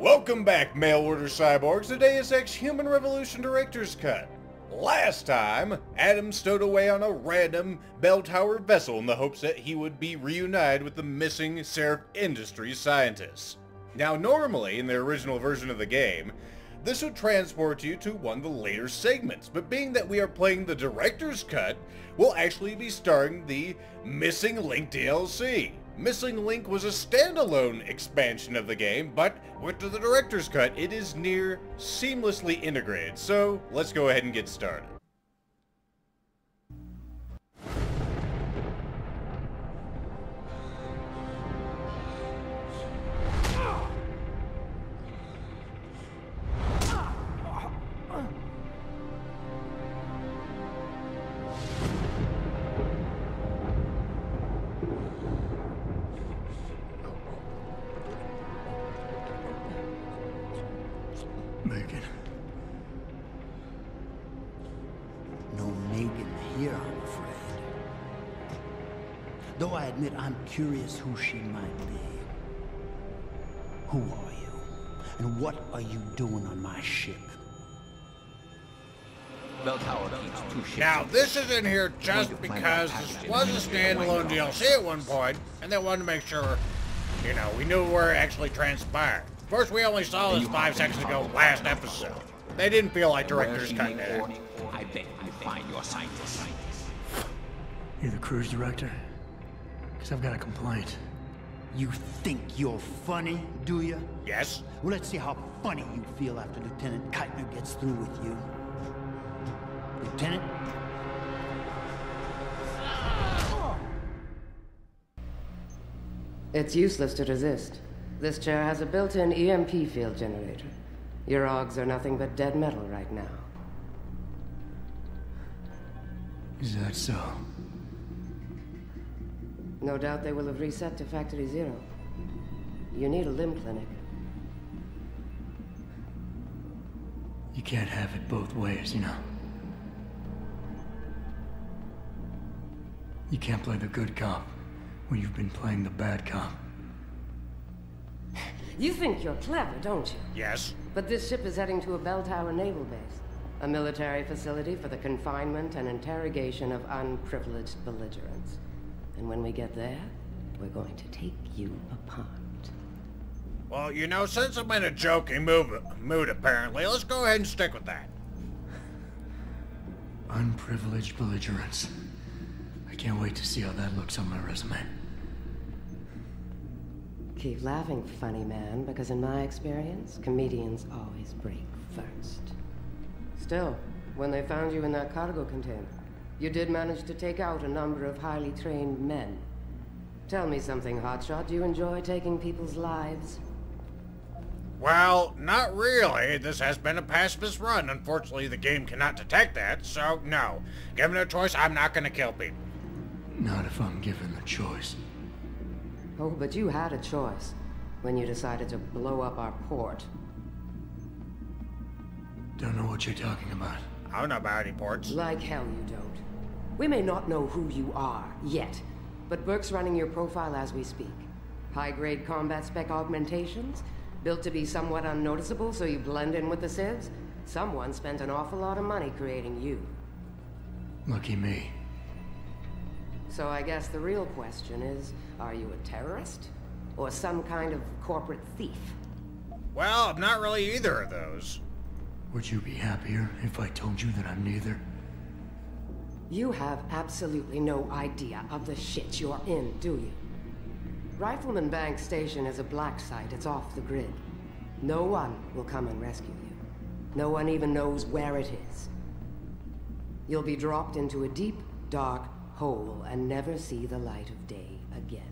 Welcome back, mail-order cyborgs, to Deus Ex Human Revolution Director's Cut. Last time, Adam stowed away on a random bell tower vessel in the hopes that he would be reunited with the missing Seraph Industries scientists. Now normally, in the original version of the game, this would transport you to one of the later segments, but being that we are playing the Director's Cut, we'll actually be starting the Missing Link DLC. Missing Link was a standalone expansion of the game, but with the Director's Cut, it is near seamlessly integrated, so let's go ahead and get started. Megan. No Megan here, I'm afraid. Though I admit I'm curious who she might be. Who are you? And what are you doing on my ship? Bell Tower keeps two ships. Now, this is in here just because this was a standalone DLC at one point, and they wanted to make sure, you know, we knew where it actually transpired. Of course, we only saw this 5 seconds ago last episode. They didn't feel like directors cutting it. I bet you find your scientist. You're the cruise director? Because I've got a complaint. You think you're funny, do you? Yes? Well, let's see how funny you feel after Lieutenant Keitner gets through with you. Lieutenant? It's useless to resist. This chair has a built-in EMP field generator. Your augs are nothing but dead metal right now. Is that so? No doubt they will have reset to Factory Zero. You need a limb clinic. You can't have it both ways, you know. You can't play the good cop when you've been playing the bad cop. You think you're clever, don't you? Yes. But this ship is heading to a bell tower naval base, a military facility for the confinement and interrogation of unprivileged belligerents. And when we get there, we're going to take you apart. Well, you know, since I'm in a joking mood apparently, let's go ahead and stick with that. Unprivileged belligerents. I can't wait to see how that looks on my resume. Keep laughing, funny man, because in my experience, comedians always break first. Still, when they found you in that cargo container, you did manage to take out a number of highly trained men. Tell me something, Hotshot. Do you enjoy taking people's lives? Well, not really. This has been a pacifist run. Unfortunately, the game cannot detect that, so no. Given a choice, I'm not gonna kill people. Not if I'm given the choice. Oh, but you had a choice when you decided to blow up our port. Don't know what you're talking about. I don't know about any ports. Like hell you don't. We may not know who you are, yet, but Burke's running your profile as we speak. High-grade combat spec augmentations, built to be somewhat unnoticeable so you blend in with the civs. Someone spent an awful lot of money creating you. Lucky me. So I guess the real question is, are you a terrorist? Or some kind of corporate thief? Well, I'm not really either of those. Would you be happier if I told you that I'm neither? You have absolutely no idea of the shit you're in, do you? Rifleman Bank Station is a black site. It's off the grid. No one will come and rescue you. No one even knows where it is. You'll be dropped into a deep, dark hole and never see the light of day again.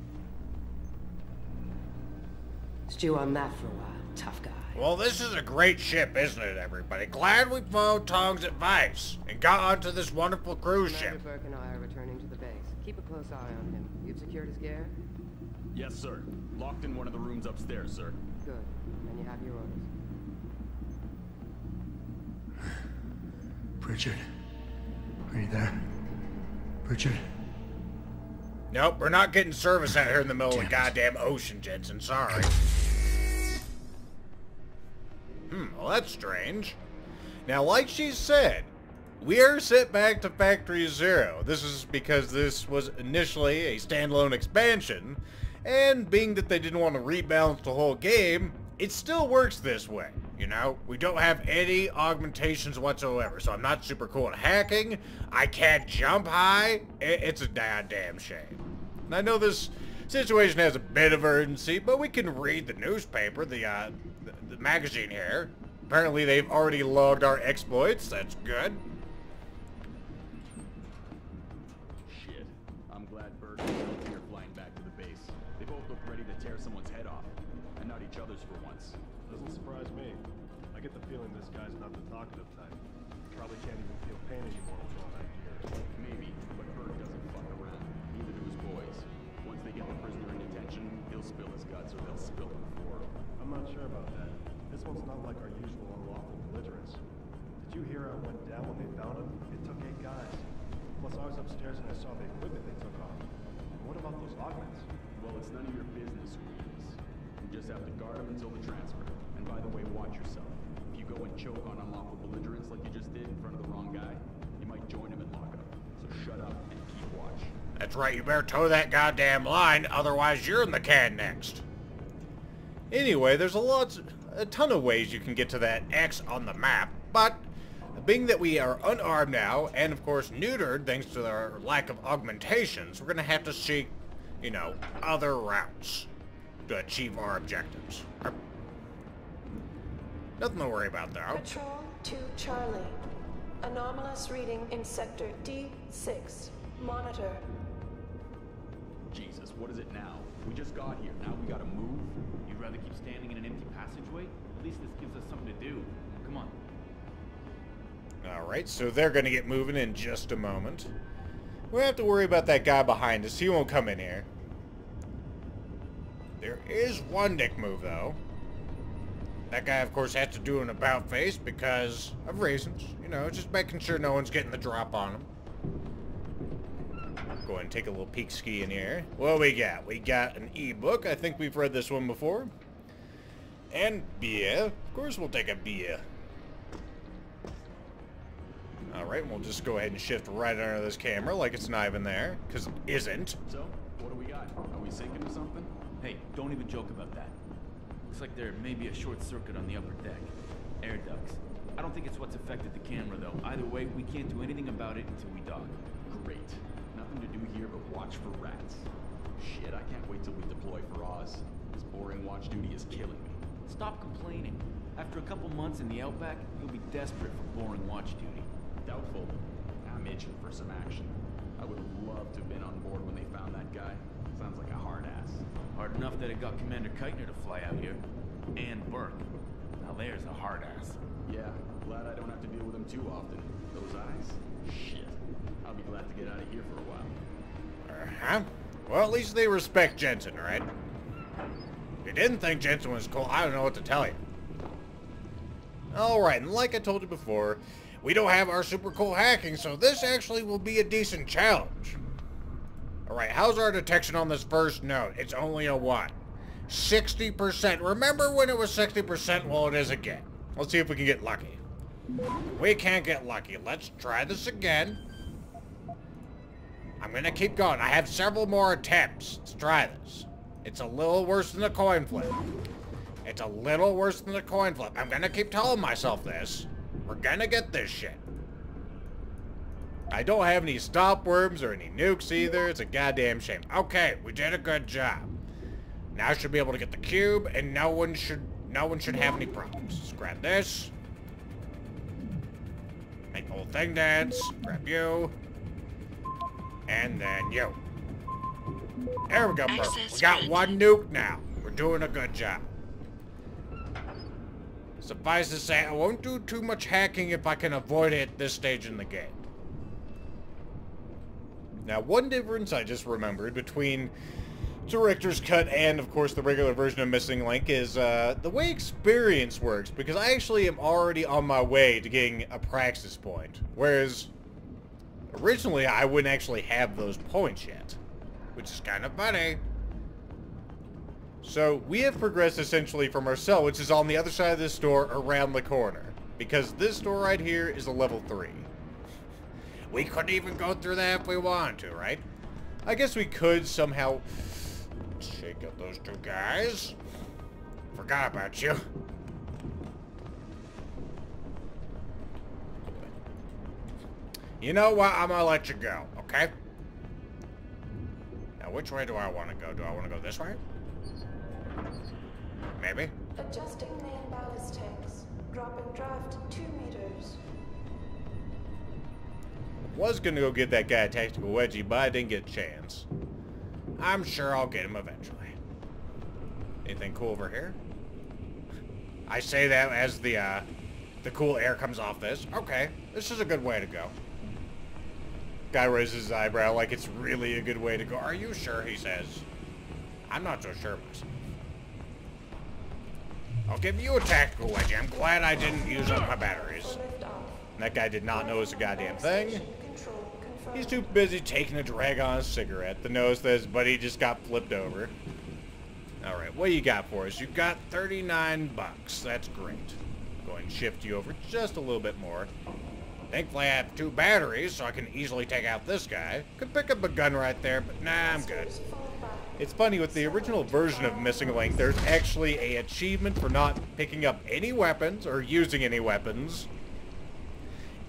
Stew on that for a while, tough guy. Well, this is a great ship, isn't it, everybody? Glad we followed Tong's advice and got onto this wonderful cruise Commander ship. Burke and I are returning to the base. Keep a close eye on him. You've secured his gear? Yes, sir. Locked in one of the rooms upstairs, sir. Good. And you have your orders. Pritchard. Are you there? Pritchard? Nope, we're not getting service out here in the middle of the Damn it. goddamn ocean, Jensen. Sorry. that's strange. Now, like she said, we are sent back to Factory Zero. This is because this was initially a standalone expansion, and being that they didn't want to rebalance the whole game, it still works this way. You know, we don't have any augmentations whatsoever, so I'm not super cool at hacking. I can't jump high. It's a goddamn shame. And I know this situation has a bit of urgency, but we can read the newspaper, the magazine here. Apparently they've already logged our exploits. That's good. Shit. I'm glad Bird and Guilty are flying back to the base. They both look ready to tear someone's head off, and not each other's for once. Doesn't surprise me. I get the feeling this guy's not the talkative type. Probably can't even feel pain anymore with all that gear. Maybe, but Bird doesn't fuck around. Neither do his boys. Once they get the prisoner in detention, he'll spill his guts or they'll spill them for him. I'm not sure about that. This one's not like our usual unlawful belligerents. Did you hear how it went down when they found him? It took 8 guys. Plus I was upstairs and I saw the equipment they took off. And what about those augments? Well, it's none of your business who he is. You just have to guard him until the transfer. And by the way, watch yourself. If you go and choke on unlawful belligerents like you just did in front of the wrong guy, you might join him in lockup. So shut up and keep watch. That's right, you better toe that goddamn line, otherwise you're in the can next. Anyway, there's a ton of ways you can get to that X on the map, but being that we are unarmed now, and of course neutered thanks to our lack of augmentations, we're gonna have to seek, you know, other routes to achieve our objectives. Nothing to worry about though. Patrol to Charlie. Anomalous reading in sector D6. Monitor. Jesus, what is it now? We just got here. Now we gotta move? You'd rather keep standing in an empty passageway? At least this gives us something to do. Come on. Alright, so they're gonna get moving in just a moment. We don't have to worry about that guy behind us. He won't come in here. There is one dick move, though. That guy, of course, has to do an about face because of reasons. You know, just making sure no one's getting the drop on him. Go ahead and take a little peek ski in here. What we got? We got an ebook. I think we've read this one before. And beer. Of course we'll take a beer. Alright, we'll just go ahead and shift right under this camera like it's not even there, because it isn't. So, what do we got? Are we sinking to something? Hey, don't even joke about that. Looks like there may be a short circuit on the upper deck. Air ducts. I don't think it's what's affected the camera, though. Either way, we can't do anything about it until we dock. Great. Nothing to do here but watch for rats. Shit, I can't wait till we deploy for Oz. This boring watch duty is killing me. Stop complaining. After a couple months in the Outback, you'll be desperate for boring watch duty. Doubtful. I'm itching for some action. I would love to have been on board when they found that guy. Sounds like a hard ass. Hard enough that it got Commander Keitner to fly out here. And Burke. Now there's a hard ass. Yeah, glad I don't have to deal with him too often. Those eyes? Shit. I'll be glad to get out of here for a while. Uh-huh. Well, at least they respect Jensen, right? If you didn't think Jensen was cool, I don't know what to tell you. Alright, and like I told you before, we don't have our super cool hacking, so this actually will be a decent challenge. Alright, how's our detection on this first node? It's only a what? 60%. Remember when it was 60%? Well, it is again. Let's see if we can get lucky. We can't get lucky. Let's try this again. I'm gonna keep going. I have several more attempts. Let's try this. It's a little worse than a coin flip. It's a little worse than a coin flip. I'm gonna keep telling myself this. We're gonna get this shit. I don't have any stop worms or any nukes either. It's a goddamn shame. Okay, we did a good job. Now I should be able to get the cube, and no one should have any problems. Let's grab this. Make the whole thing dance. Grab you. And then you. There we go, perfect. We got one nuke now. We're doing a good job. Suffice to say, I won't do too much hacking if I can avoid it at this stage in the game. Now, one difference I just remembered between Director's Cut and, of course, the regular version of Missing Link is the way experience works, because I actually am already on my way to getting a praxis point, whereas originally I wouldn't actually have those points yet, which is kind of funny. So we have progressed essentially from our cell, which is on the other side of this door around the corner. Because this door right here is a level 3. We couldn't even go through that if we wanted to, right? I guess we could somehow shake up those two guys. Forgot about you. You know what? I'm gonna let you go, okay? Now, which way do I want to go? Do I want to go this way? Maybe? Adjusting main ballast tanks. Dropping draft 2 meters. Was gonna go get that guy a tactical wedgie, but I didn't get a chance. I'm sure I'll get him eventually. Anything cool over here? I say that as the cool air comes off this. Okay, this is a good way to go. Guy raises his eyebrow like it's really a good way to go. Are you sure, he says. I'm not so sure myself. I'll give you a tactical wedgie. I'm glad I didn't use up my batteries. That guy did not notice a goddamn thing. He's too busy taking a drag on a cigarette to notice that his buddy just got flipped over. Alright, what you got for us? You got 39 bucks. That's great. Go ahead and shift you over just a little bit more. Thankfully I have 2 batteries, so I can easily take out this guy. Could pick up a gun right there, but nah, I'm good. It's funny, with the original version of Missing Link, there's actually an achievement for not picking up any weapons or using any weapons.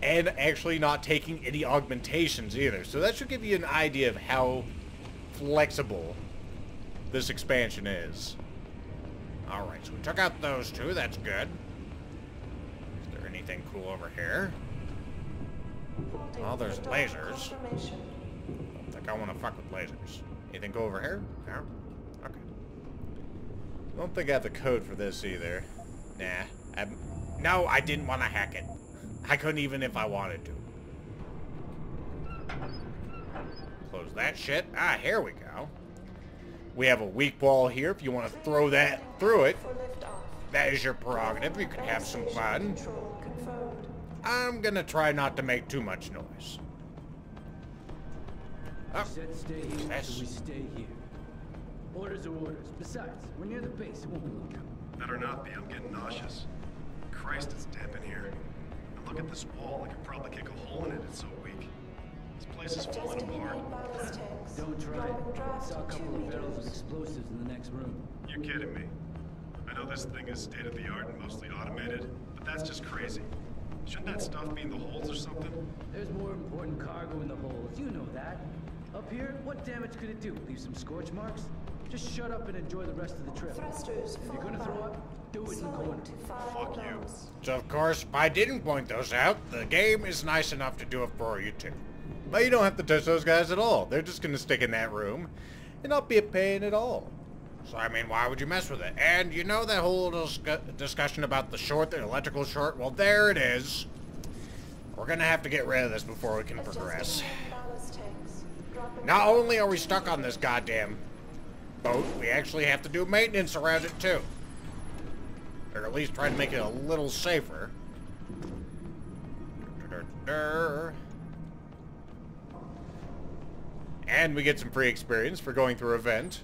And actually not taking any augmentations either. So that should give you an idea of how flexible this expansion is. Alright, so we took out those 2, that's good. Is there anything cool over here? Well, there's lasers. Don't think I want to fuck with lasers. Anything cool over here? No? Okay. I don't think I have the code for this either. Nah. No, I didn't want to hack it. I couldn't even if I wanted to. Close that shit. Ah, here we go. We have a weak wall here if you want to throw that through it. That is your prerogative. You can have some fun. I'm gonna try not to make too much noise. Oh, said stay here, so we stay here. Orders are orders. Besides, we're near the base. It won't be long now. Better not be. I'm getting nauseous. Christ, it's damp in here. And look at this wall. I could probably kick a hole in it. It's so weak. This place is falling apart. Don't try it. I saw a couple of barrels of explosives in the next room. You're kidding me. I know this thing is state-of-the-art and mostly automated, but that's just crazy. Shouldn't that stuff be in the holds or something? There's more important cargo in the holds. You know that. Up here, what damage could it do? Leave some scorch marks? Just shut up and enjoy the rest of the trip. If you're gonna throw up, do it in the corner. Fuck you. So, of course, if I didn't point those out, the game is nice enough to do it for you, too. But you don't have to touch those guys at all. They're just going to stick in that room and not be a pain at all. So, I mean, why would you mess with it? And you know that whole discussion about the electrical short? Well, there it is. We're going to have to get rid of this before we can progress. Not only are we stuck on this goddamn boat, we actually have to do maintenance around it, too. Or at least try to make it a little safer. And we get some free experience for going through a vent.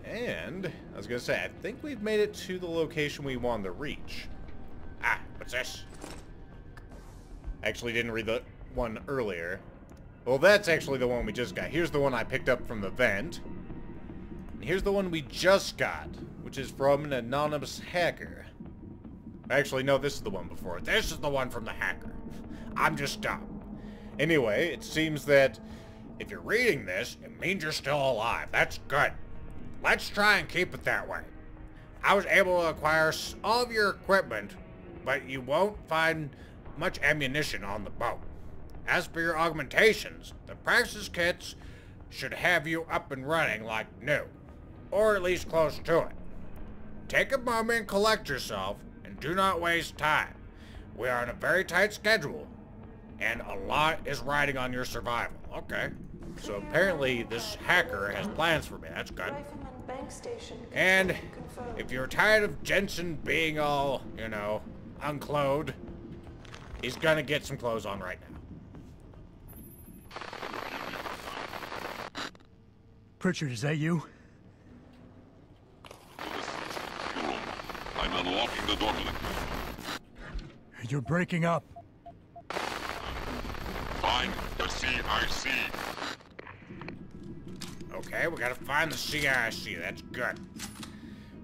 And, I was going to say, I think we've made it to the location we wanted to reach. Ah, what's this? Actually didn't read the one earlier. Well, that's actually the one we just got. Here's the one I picked up from the vent. And here's the one we just got, which is from an anonymous hacker. Actually, no, this is the one before it. This is the one from the hacker. I'm just dumb. Anyway, it seems that if you're reading this, it means you're still alive. That's good. Let's try and keep it that way. I was able to acquire all of your equipment, but you won't find much ammunition on the boat. As for your augmentations, the practice kits should have you up and running like new, or at least close to it. Take a moment and collect yourself, and do not waste time. We are on a very tight schedule, and a lot is riding on your survival. Okay. So apparently this hacker has plans for me. That's good. And if you're tired of Jensen being all, you know, unclothed, he's gonna get some clothes on right now. Pritchard, is that you? I'm unlocking the door to the... You're breaking up. Find the CIC. Okay, we gotta find the CIC. That's good.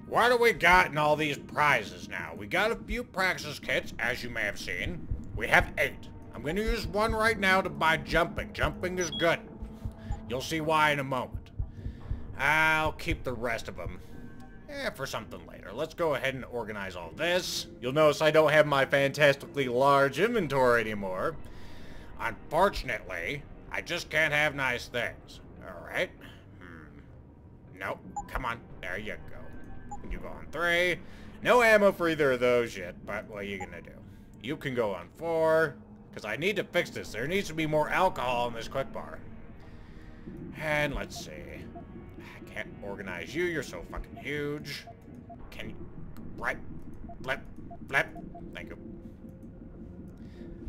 What do we got in all these prizes now? We got a few praxis kits, as you may have seen. We have 8. I'm gonna use one right now to buy jumping. Jumping is good. You'll see why in a moment. I'll keep the rest of them for something later. Let's go ahead and organize all this. You'll notice I don't have my fantastically large inventory anymore. Unfortunately, I just can't have nice things. Alright. Nope. Come on. There you go. You go on 3. No ammo for either of those yet, but what are you gonna do? You can go on 4, because I need to fix this. There needs to be more alcohol in this quick bar. And let's see. I can't organize you. You're so fucking huge. Can you... Right. Flip. Flip. Thank you.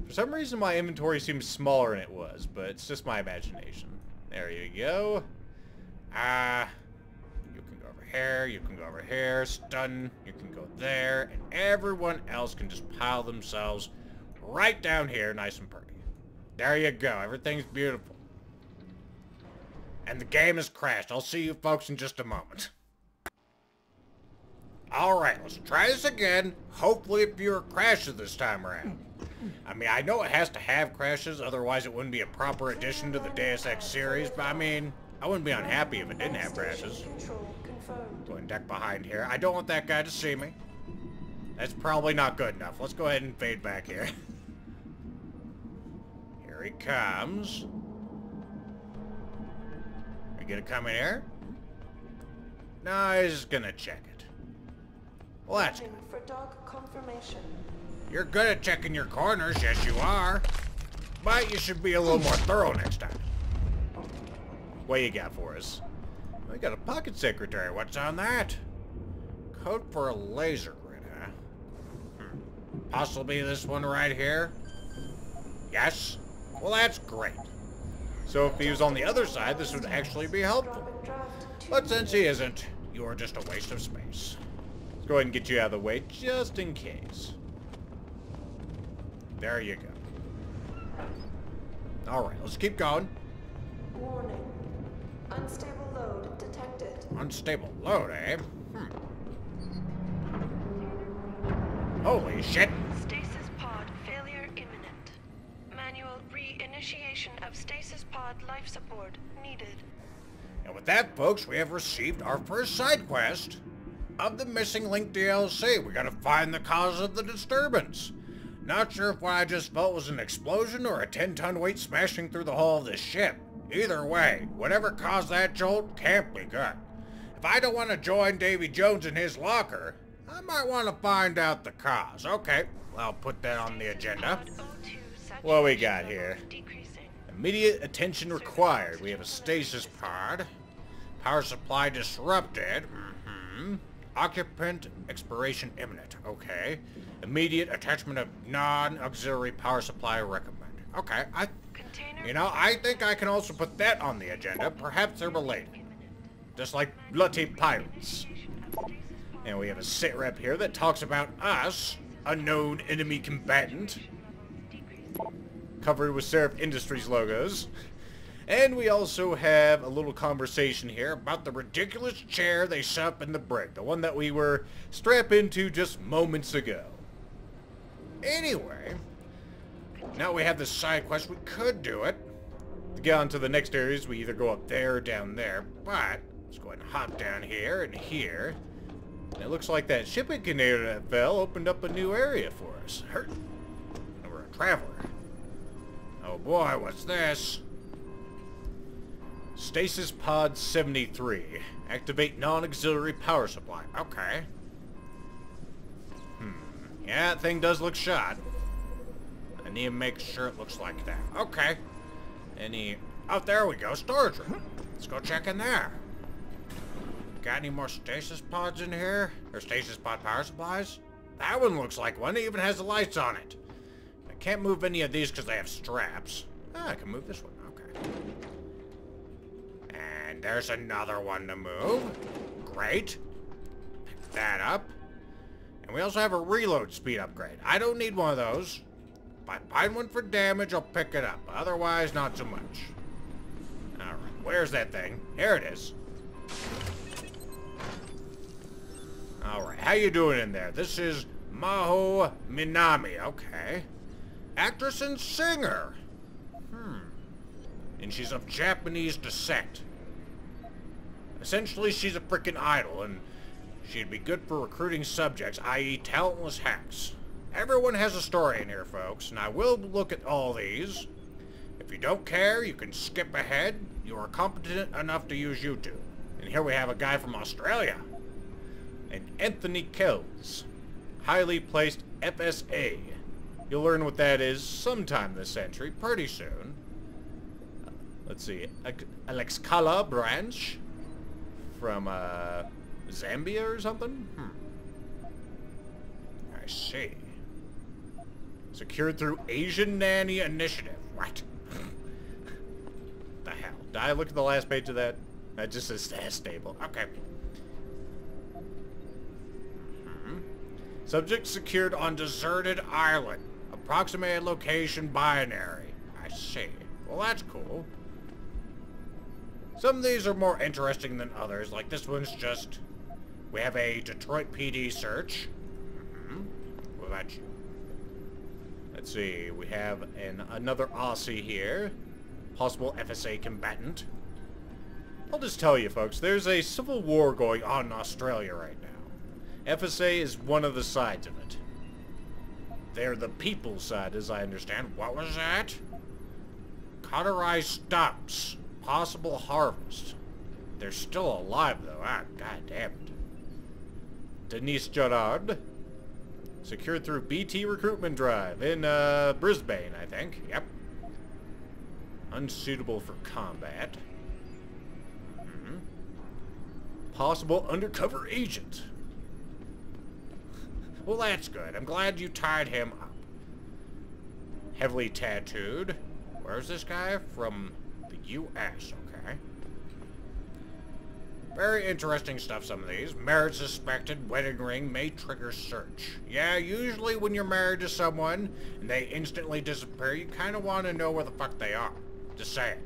For some reason, my inventory seems smaller than it was, but it's just my imagination. There you go. You can go over here. You can go over here. Stun. You can go there. And everyone else can just pile themselves right down here, nice and pretty. There you go. Everything's beautiful. And the game has crashed. I'll see you folks in just a moment. Alright, let's try this again. Hopefully fewer crashes this time around. I mean, I know it has to have crashes, otherwise it wouldn't be a proper addition to the Deus Ex series, but I mean, I wouldn't be unhappy if it didn't have crashes. Going deck behind here. I don't want that guy to see me. That's probably not good enough. Let's go ahead and fade back here. Here he comes. Are you gonna come in here? No, he's just gonna check it. Well, that's good. For dog confirmation. You're good at checking your corners, yes you are. But you should be a little more thorough next time. What you got for us? We got a pocket secretary. What's on that? Code for a laser grid, huh? Possibly this one right here? Yes? Well, that's great. So if he was on the other side, this would actually be helpful. But since he isn't, you are just a waste of space. Let's go ahead and get you out of the way, just in case. There you go. Alright, let's keep going. Warning. Unstable load detected. Unstable load, eh? Holy shit! Stasis pod failure imminent. Manual re-initiation of stasis pod life support needed. And with that, folks, we have received our first side quest of the Missing Link DLC. We gotta find the cause of the disturbance. Not sure if what I just felt was an explosion or a 10-ton weight smashing through the hull of this ship. Either way, whatever caused that jolt can't be good. If I don't want to join Davy Jones in his locker, I might want to find out the cause. Okay, I'll put that on the agenda. What we got here? Immediate attention required. We have a stasis pod. Power supply disrupted. Occupant expiration imminent. Okay. Immediate attachment of non-auxiliary power supply recommended. Okay, I think I can also put that on the agenda. Perhaps they're related. Just like bloody pirates. And we have a sit rep here that talks about us, a known enemy combatant. Covered with Seraph Industries logos. And we also have a little conversation here about the ridiculous chair they set up in the brig. The one that we were strapped into just moments ago. Anyway, now we have this side quest. We could do it. To get on to the next areas, we either go up there or down there. But, let's go ahead and hop down here and here. And it looks like that shipping container that fell opened up a new area for us. And we're a traveler. Oh boy, what's this? Stasis Pod 73. Activate non-auxiliary power supply. Okay. Yeah, that thing does look shot. I need to make sure it looks like that. Okay. Oh, there we go. Storage room. Let's go check in there. Got any more stasis pods in here? Or stasis pod power supplies? That one looks like one. It even has the lights on it. I can't move any of these because they have straps. I can move this one. Okay. And there's another one to move. Great. Pick that up. And we also have a reload speed upgrade. I don't need one of those. If I find one for damage, I'll pick it up. Otherwise, not so much. Alright, where's that thing? Here it is. Alright, how you doing in there? This is Maho Minami, okay. Actress and singer. And she's of Japanese descent. Essentially, she's a frickin' idol, and she'd be good for recruiting subjects, i.e. talentless hacks. Everyone has a story in here, folks, and I will look at all these. If you don't care, you can skip ahead. You are competent enough to use YouTube. And here we have a guy from Australia. And Anthony Kells. Highly placed FSA. You'll learn what that is sometime this century, pretty soon. Let's see, Alex Kala branch from Zambia or something? I see. Secured through Asian Nanny Initiative. What? The hell? Did I look at the last page of that? That just says status stable. Okay. Subject secured on deserted island. Approximated location binary. I see. Well, that's cool. Some of these are more interesting than others, like this one's just... We have a Detroit PD search. What about you? Let's see, we have another Aussie here. Possible FSA combatant. I'll just tell you, folks, there's a civil war going on in Australia right now. FSA is one of the sides of it. They're the people's side, as I understand. What was that? Cauterized stumps. Possible harvest. They're still alive, though. Ah, god damn it. Denise Gerard. Secured through BT recruitment drive in Brisbane, I think. Yep. Unsuitable for combat. Possible undercover agent. Well, that's good. I'm glad you tied him up. Heavily tattooed. Where's this guy? From the U.S., okay. Very interesting stuff, some of these. Marriage suspected, wedding ring may trigger search. Yeah, usually when you're married to someone and they instantly disappear, you kind of want to know where the fuck they are. Just saying.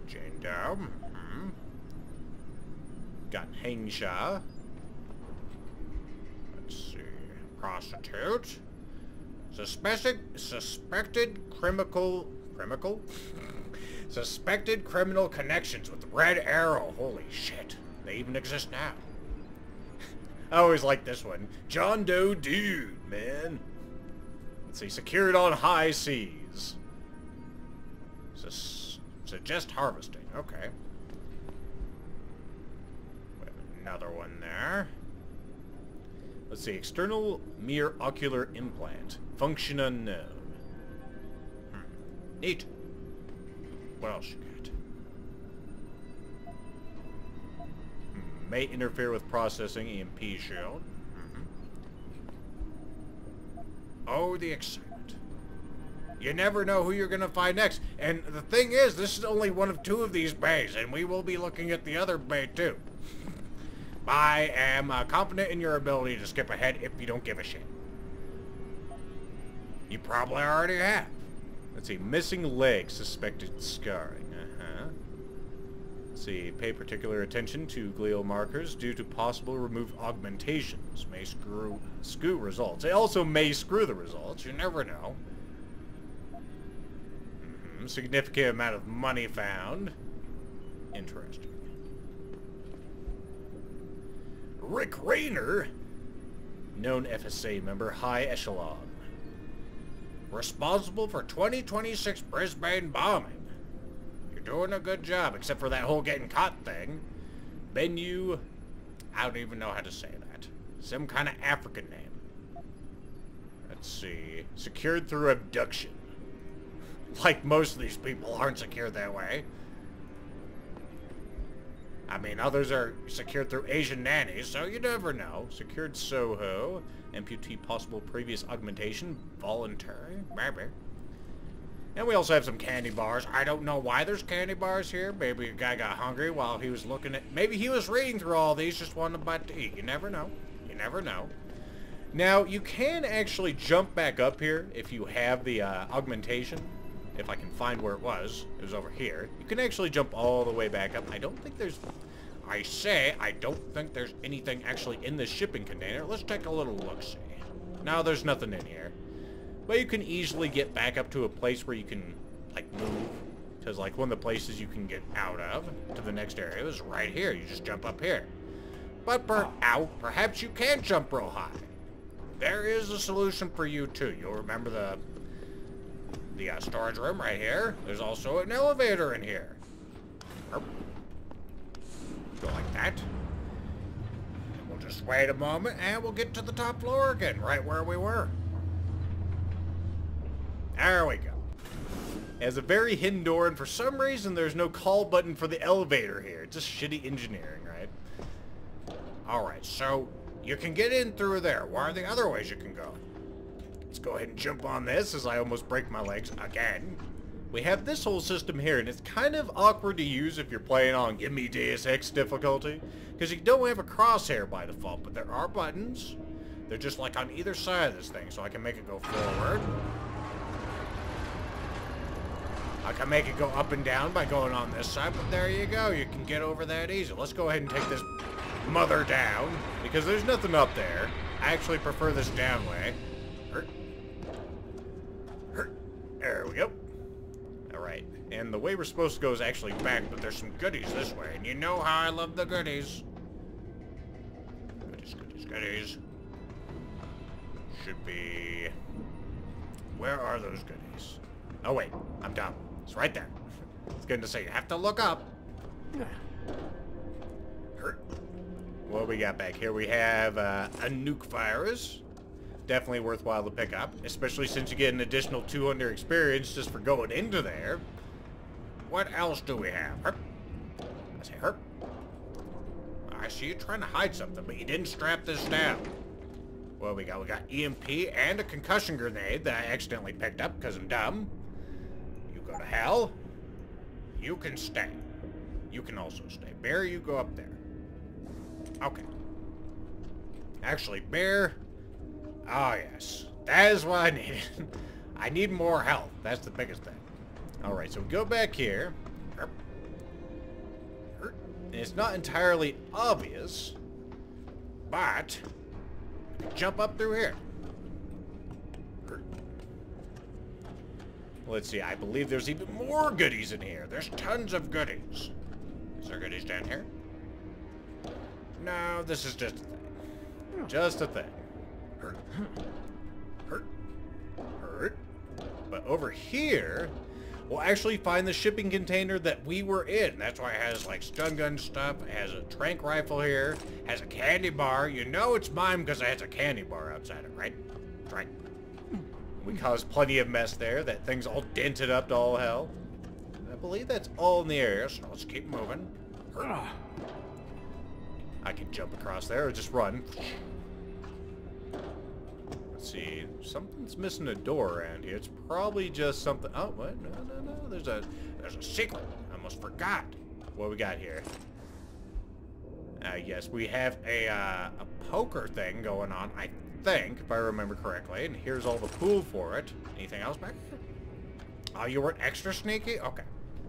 Jane Doe. Got Heng Sha. Let's see. Prostitute. Suspected criminal... Suspected criminal connections with Red Arrow. Holy shit. They even exist now. I always like this one. John Doe dude, man. Let's see. Secured on high seas. Suggest harvesting. Okay. We have another one there. Let's see. External mere ocular implant. Function unknown. Neat. What else you got? May interfere with processing. EMP shield. Oh, the excitement. You never know who you're going to find next. And the thing is, this is only one of 2 of these bays, and we will be looking at the other bay too. I am confident in your ability to skip ahead if you don't give a shit. You probably already have. Let's see, missing leg, suspected scarring. Let's see, pay particular attention to glial markers due to possible remove augmentations. May screw results. It also may screw the results. You never know. Significant amount of money found. Interesting. Rick Rayner, known FSA member, high echelon. Responsible for 2026 Brisbane bombing. You're doing a good job, except for that whole getting caught thing. Benue, I don't even know how to say that. Some kind of African name. Let's see. Secured through abduction. Like most of these people aren't secured that way. I mean, others are secured through Asian nannies, so you never know. Secured Soho. Amputee possible previous augmentation. Voluntary. Maybe. And we also have some candy bars. I don't know why there's candy bars here. Maybe a guy got hungry while he was looking at... Maybe he was reading through all these, just wanted a bite to eat. You never know. You never know. Now, you can actually jump back up here if you have the augmentation. If I can find where it was. It was over here. You can actually jump all the way back up. I don't think there's... I don't think there's anything actually in the shipping container. Let's take a little look-see. No, there's nothing in here. But you can easily get back up to a place where you can, like, move. Because, like, one of the places you can get out of to the next area is right here. You just jump up here. But, perhaps you can't jump real high. There is a solution for you, too. You'll remember the storage room right here. There's also an elevator in here. Go like that. And we'll just wait a moment, and we'll get to the top floor again, right where we were. There we go. It has a very hidden door, and for some reason, there's no call button for the elevator here. Just shitty engineering, right? Alright, so you can get in through there. What are the other ways you can go? Let's go ahead and jump on this as I almost break my legs again. We have this whole system here, and it's kind of awkward to use if you're playing on Give Me Deus Ex difficulty, because you don't have a crosshair by default, but there are buttons. They're just like on either side of this thing, so I can make it go forward. I can make it go up and down by going on this side, but there you go. You can get over that easy. Let's go ahead and take this mother down, because there's nothing up there. I actually prefer this down way. There we go. Alright, and the way we're supposed to go is actually back, but there's some goodies this way, and you know how I love the goodies. Goodies, goodies, goodies. Should be... Where are those goodies? Oh wait, I'm dumb. It's right there. It's going to say you have to look up. What we got back here? We have a nuke virus. Definitely worthwhile to pick up, especially since you get an additional 200 experience just for going into there. What else do we have? Herp. I say herp. I see you trying to hide something, but you didn't strap this down. What we got? We got EMP and a concussion grenade that I accidentally picked up because I'm dumb. You go to hell. You can stay. You can also stay. Bear, you go up there. Okay. Actually, Bear... Oh, yes. That is what I needed. I need more health. That's the biggest thing. Alright, so we go back here. And it's not entirely obvious, but jump up through here. Let's see, I believe there's even more goodies in here. There's tons of goodies. Is there goodies down here? No, this is just a thing. Just a thing. Hurt. But over here, we'll actually find the shipping container that we were in. That's why it has like stun gun stuff. It has a tranq rifle here. Has a candy bar. You know it's mine because it has a candy bar outside it, right? That's right. We caused plenty of mess there. That thing's all dented up to all hell. I believe that's all in the area, so let's keep moving. I can jump across there or just run. Let's see, something's missing a door around here. It's probably just something. Oh, what? No. There's a secret. I almost forgot. What we got here? Yes, we have a poker thing going on, I think, if I remember correctly. And here's all the pool for it. Anything else back here? Oh, you weren't extra sneaky? Okay.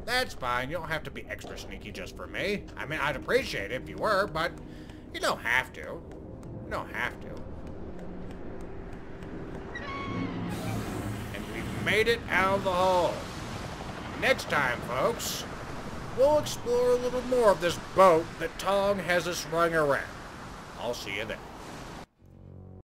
That's fine. You don't have to be extra sneaky just for me. I mean, I'd appreciate it if you were, but you don't have to. You don't have to. And we've made it out of the hole. Next time, folks, we'll explore a little more of this boat that Tong has us running around. I'll see you then.